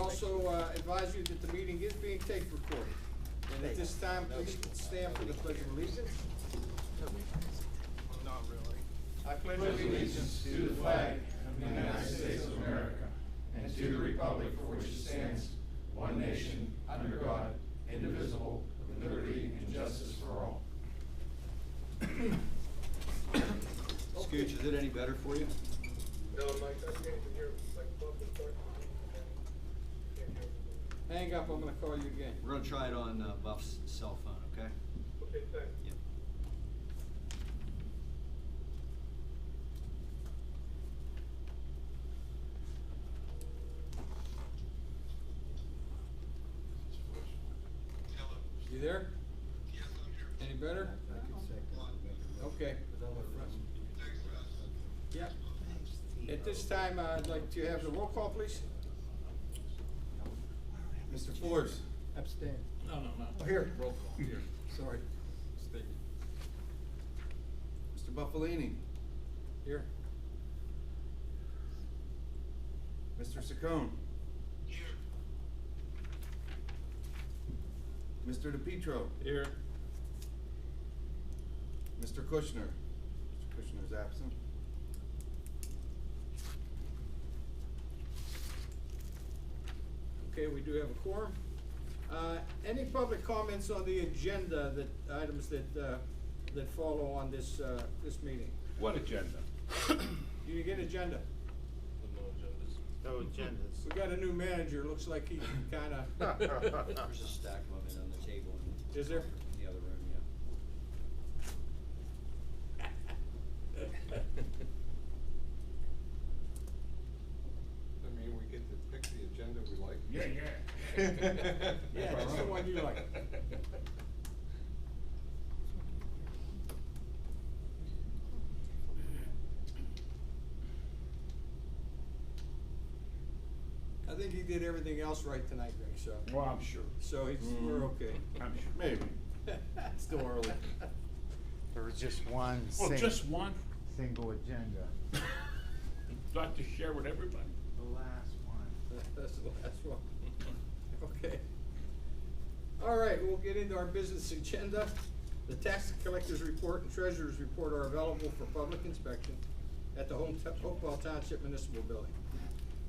also advise you that the meeting is being tape recorded. And at this time, please stand for the Pledge of Allegiance. Not really. I pledge allegiance to the flag of the United States of America and to the republic for which it stands, one nation, under God, indivisible, with liberty and justice for all. Scooch, is it any better for you? No, Mike, I can't even hear, like, above the start. Can't hear. Hang up, I'm gonna call you again. We're gonna try it on Buff's cell phone, okay? Okay, thanks. Yep. You there? Yes, I'm here. Any better? Okay. Yeah. At this time, I'd like to have the roll call, please. Mr. Force. Abstain. No. Oh, here. Roll call, here. Sorry. Mr. Buffalini. Here. Mr. Saccone. Here. Mr. DePietro. Here. Mr. Kushner. Mr. Kushner is absent. Okay, we do have a quorum. Any public comments on the agenda, that items that follow on this this meeting? What agenda? You get agenda? No agendas. We got a new manager. Looks like he kinda, There's a stack of them on the table is there? in the other room, yeah. I mean, we get to pick the agenda we like. Yeah. Yeah, that's the one you like. I think he did everything else right tonight, Greg, so. Well, I'm sure. So we're okay. I'm sure. Maybe. Still early. There was just one Well, just one, single agenda. like to share with everybody. The last one. That's the last one. Okay. All right, we'll get into our business agenda. The tax collector's report and treasurer's report are available for public inspection at the Hopewell Township Municipal Building.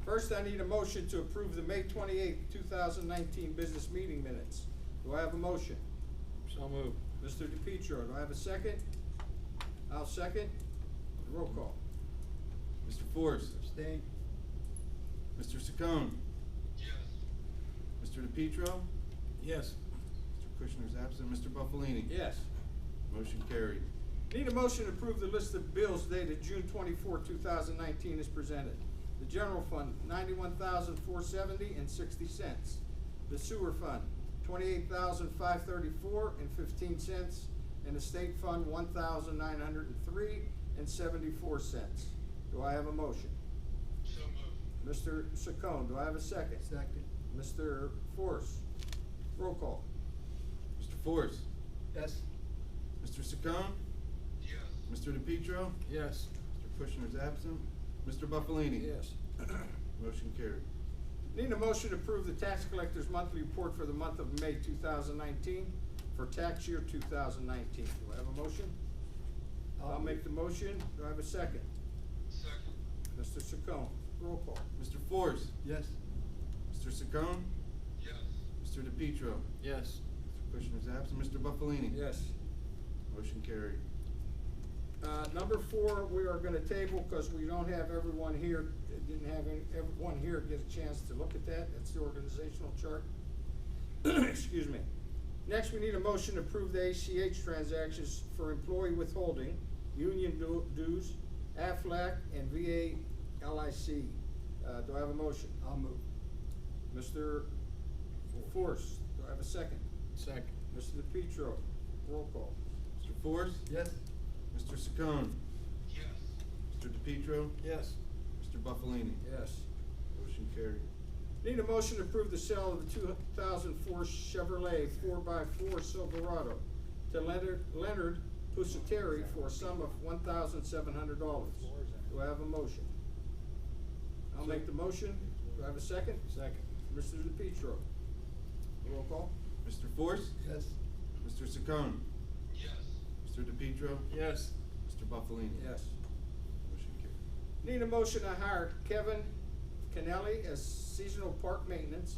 First, I need a motion to approve the May 28th, 2019 business meeting minutes. Do I have a motion? So moved. Mr. DePietro, do I have a second? I'll second. Roll call. Mr. Force. Abstain. Mr. Saccone. Yes. Mr. DePietro. Yes. Mr. Kushner is absent. Mr. Buffalini. Yes. Motion carried. Need a motion to approve the list of bills dated June 24, 2019 as presented. The general fund, $91,470.60. The sewer fund, $28,534.15. And the state fund, $1,903.74. Do I have a motion? So moved. Mr. Saccone, do I have a second? Second. Mr. Force, roll call. Mr. Force. Yes. Mr. Saccone. Yes. Mr. DePietro. Yes. Mr. Kushner is absent. Mr. Buffalini. Yes. Motion carried. Need a motion to approve the tax collector's monthly report for the month of May 2019 for tax year 2019. Do I have a motion? I'll make the motion. Do I have a second? Second. Mr. Saccone, roll call. Mr. Force. Yes. Mr. Saccone. Yes. Mr. DePietro. Yes. Mr. Kushner is absent. Mr. Buffalini. Yes. Motion carried. Number 4, we are gonna table because we don't have everyone here, didn't have everyone here get a chance to look at that. That's the organizational chart. Excuse me. Next, we need a motion to approve the ACH transactions for employee withholding, union dues, AFLAC, and VA LIC. Do I have a motion? I'll move. Mr. Force, do I have a second? Second. Mr. DePietro, roll call. Mr. Force. Yes. Mr. Saccone. Yes. Mr. DePietro. Yes. Mr. Buffalini. Yes. Motion carried. Need a motion to approve the sale of the 2004 Chevrolet 4x4 Silverado to Leonard Pusateri for a sum of $1,700. Do I have a motion? I'll make the motion. Do I have a second? Second. Mr. DePietro. Roll call. Mr. Force? Yes. Mr. Saccone? Yes. Mr. DePietro? Yes. Mr. Buffalini? Yes. Motion carried. Need a motion to hire Kevin Kennelly as seasonal park maintenance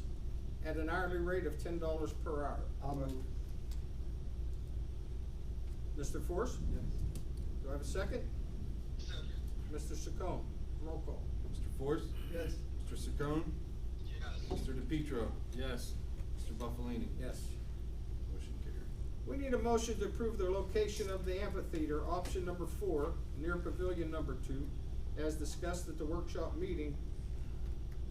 at an hourly rate of $10 per hour. I'll move. Mr. Force? Yes. Do I have a second? Second. Mr. Saccone. Roll call. Mr. Force? Yes. Mr. Saccone? Yes. Mr. DePietro? Yes. Mr. Buffalini? Yes. Motion carried. We need a motion to approve the location of the amphitheater, option number 4, near pavilion number 2, as discussed at the workshop meeting,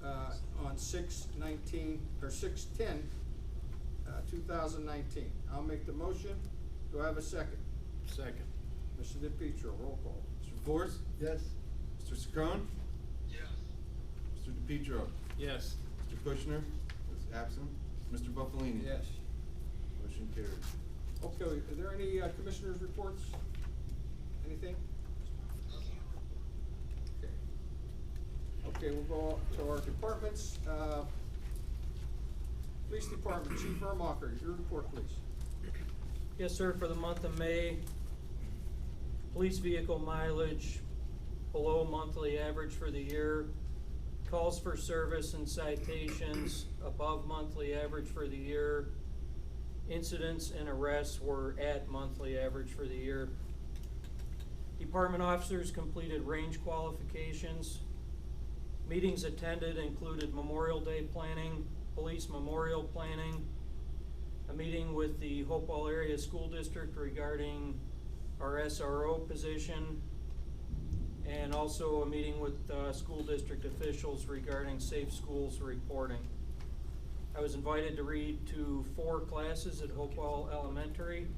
on 6/10/2019. I'll make the motion. Do I have a second? Second. Mr. DePietro, roll call. Mr. Force? Yes. Mr. Saccone? Yes. Mr. DePietro? Yes. Mr. Kushner is absent. Mr. Buffalini? Yes. Motion carried. Okay, are there any commissioners' reports? Anything? Okay. Okay, we'll go to our departments. Police Department, Chief Ermacher, your report, please. Yes, sir, for the month of May, police vehicle mileage below monthly average for the year. Calls for service and citations above monthly average for the year. Incidents and arrests were at monthly average for the year. Department officers completed range qualifications. Meetings attended included Memorial Day planning, police memorial planning, a meeting with the Hopewell Area School District regarding our SRO position, and also a meeting with school district officials regarding safe schools reporting. I was invited to read to 4 classes at Hopewell Elementary.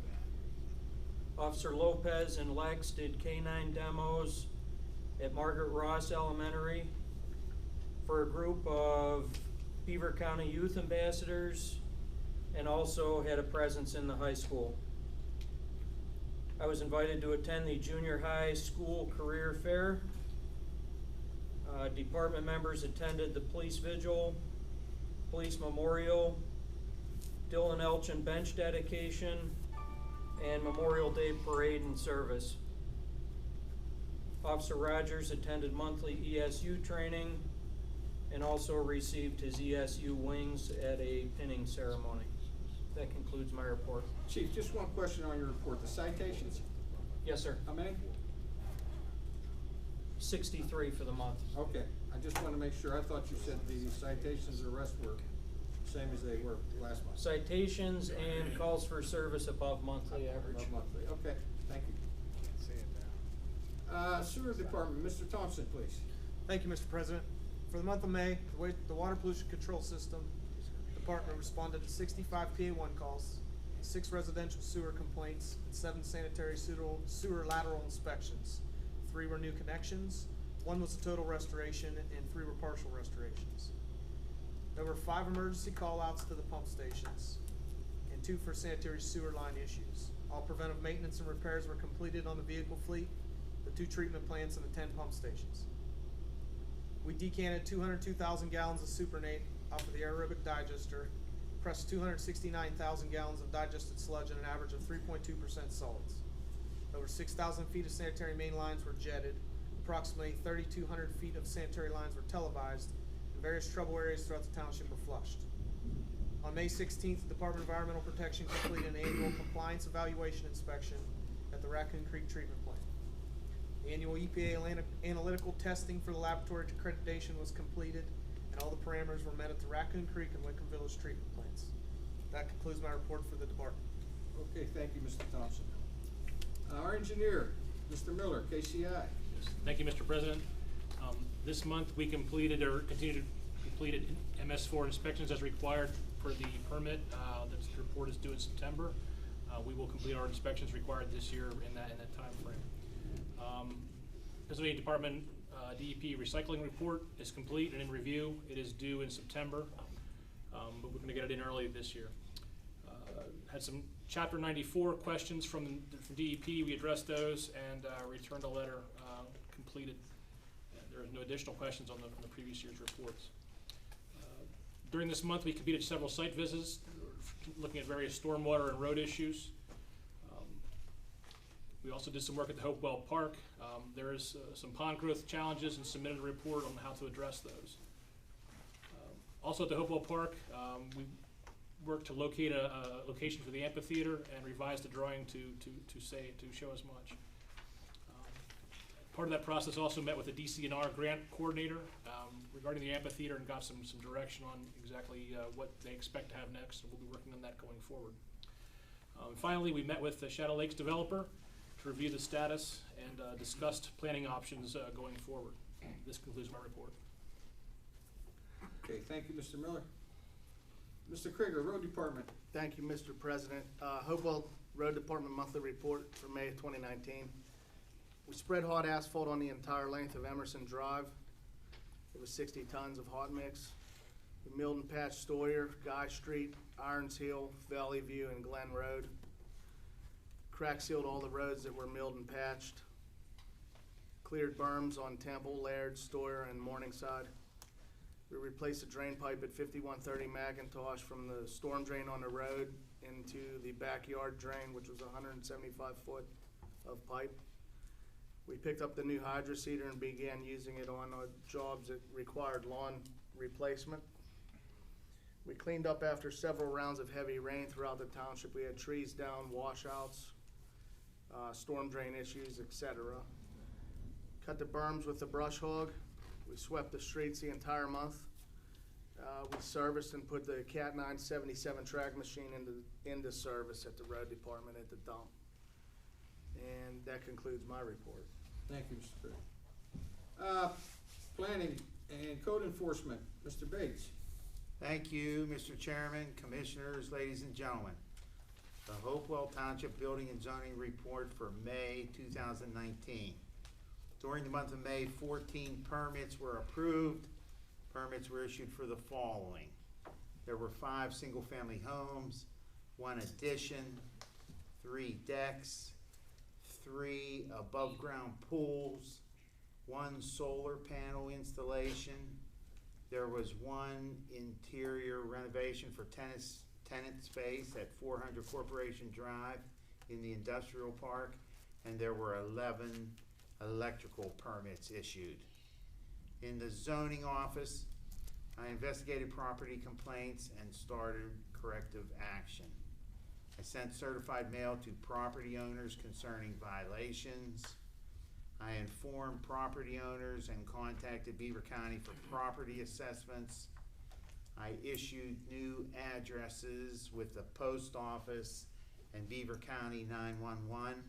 Officer Lopez and Lex did K-9 demos at Margaret Ross Elementary for a group of Beaver County Youth Ambassadors, and also had a presence in the high school. I was invited to attend the junior high school career fair. Department members attended the police vigil, police memorial, Dylan Elchin bench dedication, and Memorial Day parade and service. Officer Rogers attended monthly ESU training and also received his ESU wings at a pinning ceremony. That concludes my report. Chief, just one question on your report. The citations, Yes, sir. how many? 63 for the month. Okay, I just want to make sure. I thought you said the citations and arrests were same as they were last month. Citations and calls for service above monthly average. Above monthly. Okay, thank you. See it now. Sewer Department, Mr. Thompson, please. Thank you, Mr. President. For the month of May, the Water Pollution Control System Department responded to 65 PA1 calls, 6 residential sewer complaints, and 7 sanitary sewer lateral inspections. 3 were new connections, 1 was a total restoration, and 3 were partial restorations. There were 5 emergency call-outs to the pump stations, and 2 for sanitary sewer line issues. All preventive maintenance and repairs were completed on the vehicle fleet, the 2 treatment plants, and the 10 pump stations. We decanted 202,000 gallons of Supernate off of the aerobic digester, pressed 269,000 gallons of digested sludge at an average of 3.2% solids. Over 6,000 feet of sanitary main lines were jetted, approximately 3,200 feet of sanitary lines were televised, and various trouble areas throughout the township were flushed. On May 16th, the Department of Environmental Protection completed an annual compliance evaluation inspection at the Raccoon Creek Treatment Plant. The annual EPA analytical testing for the laboratory accreditation was completed, and all the parameters were met at the Raccoon Creek and Wickham Village treatment plants. That concludes my report for the department. Okay, thank you, Mr. Thompson. Our engineer, Mr. Miller, KCI. Thank you, Mr. President. This month, we completed or continued to complete MS4 inspections as required for the permit. The report is due in September. We will complete our inspections required this year in that time frame. Pennsylvania Department DEP recycling report is complete and in review. It is due in September, but we're going to get it in early this year. Had some Chapter 94 questions from DEP. We addressed those and returned a letter completed. There are no additional questions on the previous year's reports. During this month, we completed several site visits, looking at various stormwater and road issues. We also did some work at the Hopewell Park. There is some pond growth challenges and submitted a report on how to address those. Also at the Hopewell Park, we worked to locate a location for the amphitheater and revise the drawing to show as much. Part of that process also met with the DCNR grant coordinator regarding the amphitheater and got some direction on exactly what they expect to have next, and we'll be working on that going forward. Finally, we met with the Shadow Lakes developer to review the status and discussed planning options going forward. This concludes my report. Okay, thank you, Mr. Miller. Mr. Krieger, Road Department. Thank you, Mr. President. Hopewell Road Department monthly report for May of 2019. We spread hot asphalt on the entire length of Emerson Drive. It was 60 tons of hot mix. We milled and patched Stoyer, Guy Street, Irons Hill, Valley View, and Glen Road. Crack sealed all the roads that were milled and patched. Cleared berms on Temple, Laird, Stoyer, and Morningside. We replaced a drain pipe at 5130 McIntosh from the storm drain on the road into the backyard drain, which was 175 foot of pipe. We picked up the new hydro seeder and began using it on jobs that required lawn replacement. We cleaned up after several rounds of heavy rain throughout the township. We had trees down, washouts, storm drain issues, etc. Cut the berms with the brush hog. We swept the streets the entire month. We serviced and put the Cat 977 track machine into service at the road department at the dump. And that concludes my report. Thank you, Mr. Krieger. Planning and Code Enforcement, Mr. Bates. Thank you, Mr. Chairman, Commissioners, ladies and gentlemen. The Hopewell Township Building and Zoning Report for May 2019. During the month of May, 14 permits were approved. Permits were issued for the following. There were 5 single-family homes, 1 addition, 3 decks, 3 above-ground pools, 1 solar panel installation. There was 1 interior renovation for tenant space at 400 Corporation Drive in the industrial park, and there were 11 electrical permits issued. In the zoning office, I investigated property complaints and started corrective action. I sent certified mail to property owners concerning violations. I informed property owners and contacted Beaver County for property assessments. I issued new addresses with the post office and Beaver County 911.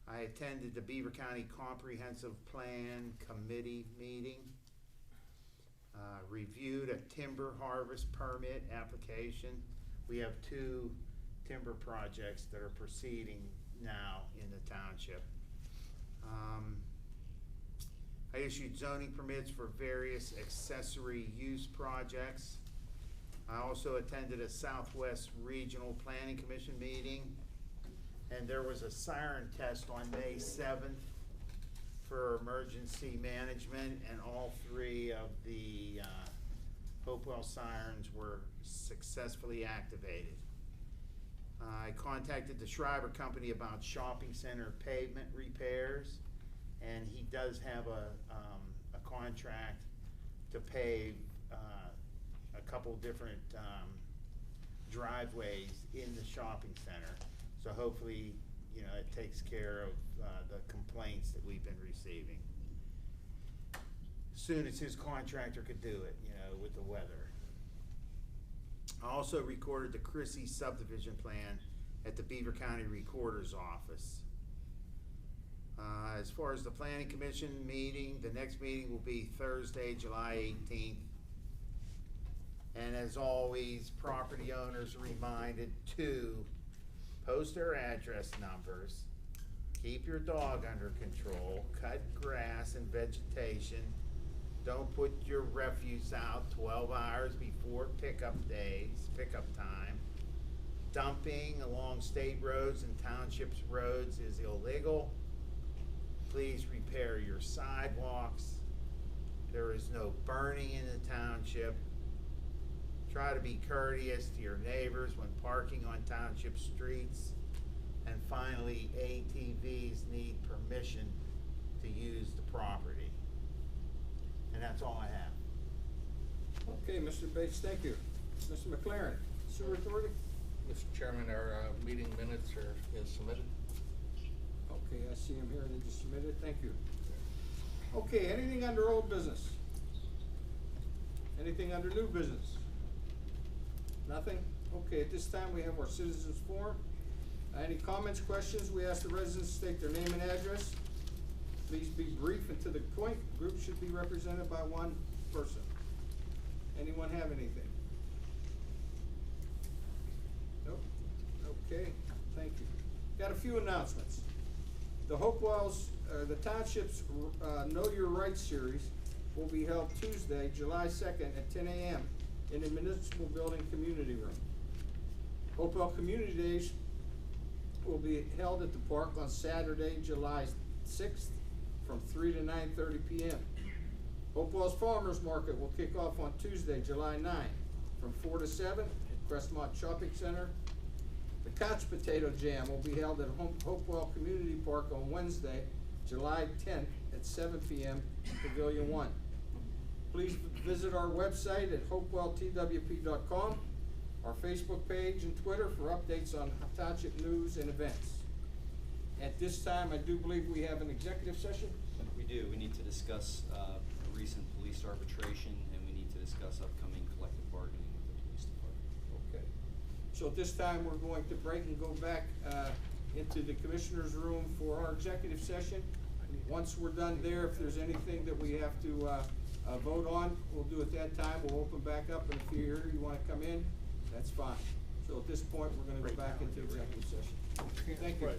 I attended the Beaver County Comprehensive Plan Committee meeting. Reviewed a timber harvest permit application. We have 2 timber projects that are proceeding now in the township. I issued zoning permits for various accessory use projects. I also attended a Southwest Regional Planning Commission meeting, and there was a siren test on May 7th for emergency management, and all 3 of the Hopewell sirens were successfully activated. I contacted the Schreiber Company about shopping center pavement repairs, and he does have a contract to pave a couple different driveways in the shopping center. So hopefully, you know, it takes care of the complaints that we've been receiving. As soon as his contractor could do it, you know, with the weather. I also recorded the Chrissy subdivision plan at the Beaver County Recorder's Office. As far as the Planning Commission meeting, the next meeting will be Thursday, July 18th. And as always, property owners are reminded to post their address numbers, keep your dog under control, cut grass and vegetation, don't put your refuse out 12 hours before pickup time. Dumping along state roads and townships roads is illegal. Please repair your sidewalks. There is no burning in the township. Try to be courteous to your neighbors when parking on township streets. And finally, ATVs need permission to use the property. And that's all I have. Okay, Mr. Bates, thank you. Mr. McLaren, Sewer Authority? Mr. Chairman, our meeting minutes is submitted. Okay, I see them here, they just submitted, thank you. Okay, anything under old business? Anything under new business? Nothing? Okay, at this time, we have our citizens forum. Any comments, questions? We ask the residents to state their name and address. Please be brief and to the point. Group should be represented by one person. Anyone have anything? Nope. Okay, thank you. Got a few announcements. The Hopewell's, the Township's Know Your Rights series will be held Tuesday, July 2nd at 10 a.m. in the Municipal Building Community Room. Hopewell Community Days will be held at the park on Saturday, July 6th from 3 to 9:30 p.m. Hopewell's Farmers Market will kick off on Tuesday, July 9th from 4 to 7 at Crestmont Shopping Center. The Couch Potato Jam will be held at Hopewell Community Park on Wednesday, July 10th at 7 p.m. Pavilion 1. Please visit our website at hopewelltwp.com, our Facebook page and Twitter for updates on Township news and events. At this time, I do believe we have an executive session. We do. We need to discuss a recent police arbitration, and we need to discuss upcoming collective bargaining with the police department. Okay. So at this time, we're going to break and go back into the commissioner's room for our executive session. Once we're done there, if there's anything that we have to vote on, we'll do it that time. We'll open back up, and if you're here, you want to come in, that's fine. So at this point, we're going to go back into executive session. Thank you.